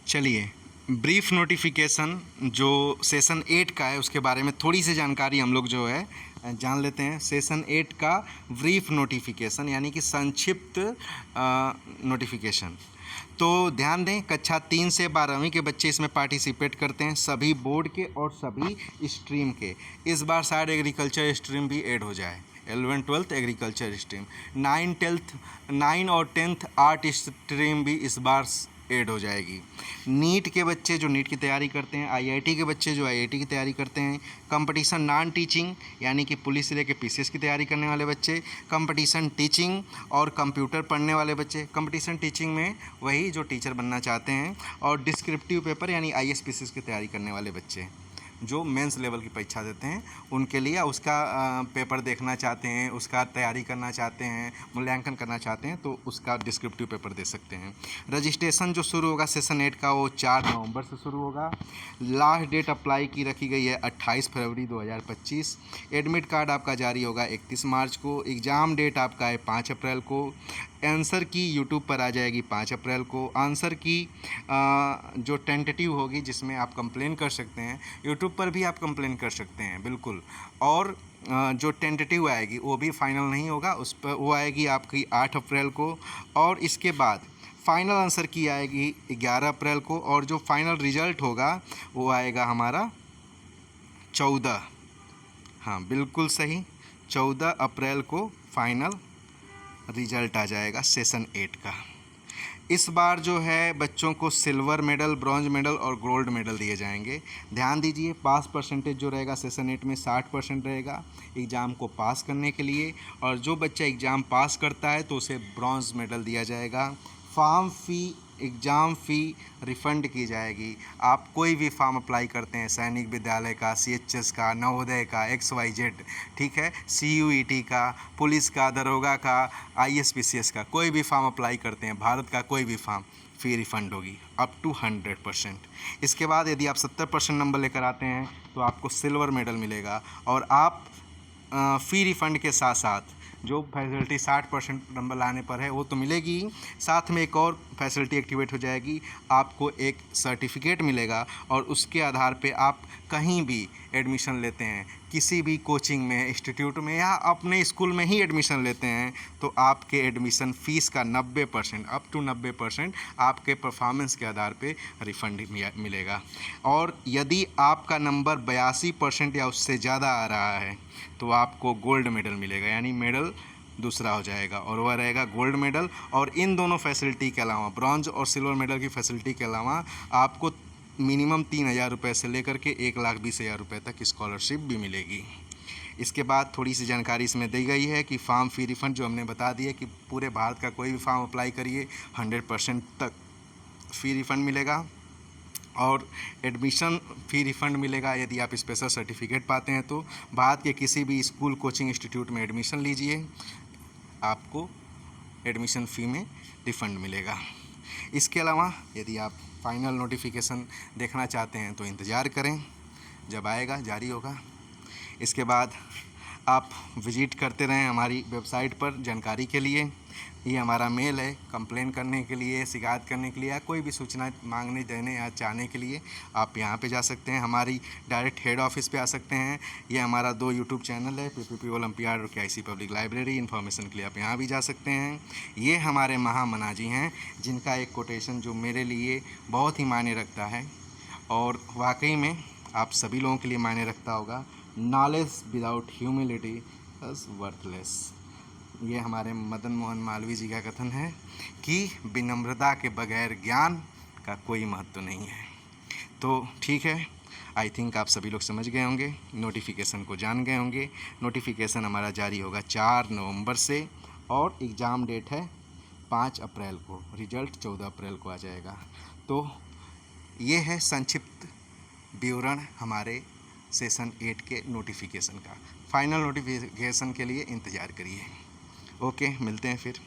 चलिए, brief notification जो session 8 का है उसके बारे में थोड़ी सी जानकारी हम लोग जो है जान लेते हैं। सेशन 8 का ब्रीफ नोटिफिकेशन यानी कि संक्षिप्त नोटिफिकेशन। तो ध्यान दें, कक्षा 3 से 12वीं के बच्चे इसमें पार्टिसिपेट करते हैं, सभी बोर्ड के और सभी स्ट्रीम के। इस बार शायद एग्रीकल्चर स्ट्रीम भी ऐड हो जाए, 11th-12th एग्रीकल्चर स्ट्रीम, 9 और 10th आर्ट स्ट्रीम भी इस बार ऐड हो जाएगी। नीट के बच्चे जो नीट की तैयारी करते हैं, आईआईटी के बच्चे जो आईआईटी की तैयारी करते हैं, कंपटीशन नॉन टीचिंग यानी कि पुलिस से लेकर पीसीएस की तैयारी करने वाले बच्चे, कंपटीशन टीचिंग और कंप्यूटर पढ़ने वाले बच्चे, कंपटीशन टीचिंग में वही जो टीचर बनना चाहते हैं, और डिस्क्रिप्टिव पेपर यानी आईएएस-पीसीएस की तैयारी करने वाले बच्चे जो मेंस लेवल की परीक्षा देते हैं उनके लिए, उसका पेपर देखना चाहते हैं, उसका तैयारी करना चाहते हैं, मूल्यांकन करना चाहते हैं, तो उसका डिस्क्रिप्टिव पेपर दे सकते हैं। रजिस्ट्रेशन जो शुरू होगा सेशन 8 का वो 4 नवंबर से शुरू होगा। लास्ट डेट अप्लाई की रखी गई है 28 फरवरी 2025। एडमिट कार्ड आपका जारी होगा 31 मार्च को। एग्ज़ाम डेट आपका है 5 अप्रैल को। आंसर की यूट्यूब पर आ जाएगी 5 अप्रैल को। आंसर की जो टेंटेटिव होगी जिसमें आप कंप्लेन कर सकते हैं, यूट्यूब पर भी आप कंप्लेन कर सकते हैं बिल्कुल। और जो टेंटेटिव आएगी वो भी फाइनल नहीं होगा, उस पर वो आएगी आपकी 8 अप्रैल को। और इसके बाद फाइनल आंसर की आएगी 11 अप्रैल को। और जो फाइनल रिज़ल्ट होगा वो आएगा हमारा 14, हाँ बिल्कुल सही, 14 अप्रैल को फाइनल रिजल्ट आ जाएगा सेशन 8 का। इस बार जो है बच्चों को सिल्वर मेडल, ब्रॉन्ज मेडल और गोल्ड मेडल दिए जाएंगे। ध्यान दीजिए, पास परसेंटेज जो रहेगा सेशन 8 में 60% रहेगा एग्ज़ाम को पास करने के लिए। और जो बच्चा एग्ज़ाम पास करता है तो उसे ब्रॉन्ज मेडल दिया जाएगा। फॉर्म फ़ी, एग्ज़ाम फ़ी रिफ़ंड की जाएगी। आप कोई भी फॉर्म अप्लाई करते हैं, सैनिक विद्यालय का, सीएचएस का, नवोदय का, XYZ, ठीक है, CUET का, पुलिस का, दरोगा का, ISPCS का, कोई भी फॉर्म अप्लाई करते हैं, भारत का कोई भी फॉर्म, फ़ी रिफ़ंड होगी अप टू 100%। इसके बाद यदि आप 70% नंबर लेकर आते हैं तो आपको सिल्वर मेडल मिलेगा। और आप फ़ी रिफ़ंड के साथ साथ जो फैसिलिटी 60% नंबर लाने पर है वो तो मिलेगी ही, साथ में एक और फैसिलिटी एक्टिवेट हो जाएगी, आपको एक सर्टिफिकेट मिलेगा। और उसके आधार पे आप कहीं भी एडमिशन लेते हैं, किसी भी कोचिंग में, इंस्टीट्यूट में, या अपने स्कूल में ही एडमिशन लेते हैं, तो आपके एडमिशन फ़ीस का 90%, अप टू 90% आपके परफॉर्मेंस के आधार पे रिफ़ंड मिलेगा। और यदि आपका नंबर 82% या उससे ज़्यादा आ रहा है तो आपको गोल्ड मेडल मिलेगा, यानी मेडल दूसरा हो जाएगा और वह रहेगा गोल्ड मेडल। और इन दोनों फैसिलिटी के अलावा, ब्रॉन्ज और सिल्वर मेडल की फैसिलिटी के अलावा, आपको मिनिमम 3,000 रुपये से लेकर के 1,20,000 रुपये तक स्कॉलरशिप भी मिलेगी। इसके बाद थोड़ी सी जानकारी इसमें दी गई है कि फॉर्म फ़ी रिफ़ंड जो हमने बता दिया कि पूरे भारत का कोई भी फॉर्म अप्लाई करिए 100% तक फ़ी रिफ़ंड मिलेगा। और एडमिशन फ़ी रिफ़ंड मिलेगा यदि आप स्पेशल सर्टिफिकेट पाते हैं तो। भारत के किसी भी स्कूल, कोचिंग इंस्टीट्यूट में एडमिशन लीजिए, आपको एडमिशन फ़ी में रिफ़ंड मिलेगा। इसके अलावा यदि आप फाइनल नोटिफिकेशन देखना चाहते हैं तो इंतज़ार करें, जब आएगा जारी होगा। इसके बाद आप विज़िट करते रहें हमारी वेबसाइट पर जानकारी के लिए। ये हमारा मेल है, कंप्लेन करने के लिए, शिकायत करने के लिए, या कोई भी सूचना मांगने, देने या चाहने के लिए आप यहाँ पे जा सकते हैं। हमारी डायरेक्ट हेड ऑफिस पे आ सकते हैं। ये हमारा 2 यूट्यूब चैनल है, PPP ओलंपियाड और KIC पब्लिक लाइब्रेरी। इन्फॉर्मेशन के लिए आप यहाँ भी जा सकते हैं। ये हमारे महामनाजी हैं जिनका एक कोटेशन जो मेरे लिए बहुत ही मायने रखता है और वाकई में आप सभी लोगों के लिए मायने रखता होगा। Knowledge without humility is worthless. ये हमारे मदन मोहन मालवीय जी का कथन है कि विनम्रता के बगैर ज्ञान का कोई महत्व नहीं है। तो ठीक है, आई थिंक आप सभी लोग समझ गए होंगे, नोटिफिकेशन को जान गए होंगे। नोटिफिकेशन हमारा जारी होगा 4 नवंबर से और एग्ज़ाम डेट है 5 अप्रैल को, रिजल्ट 14 अप्रैल को आ जाएगा। तो ये है संक्षिप्त विवरण हमारे सेशन 8 के नोटिफिकेशन का। फाइनल नोटिफिकेशन के लिए इंतज़ार करिए। ओके, मिलते हैं फिर।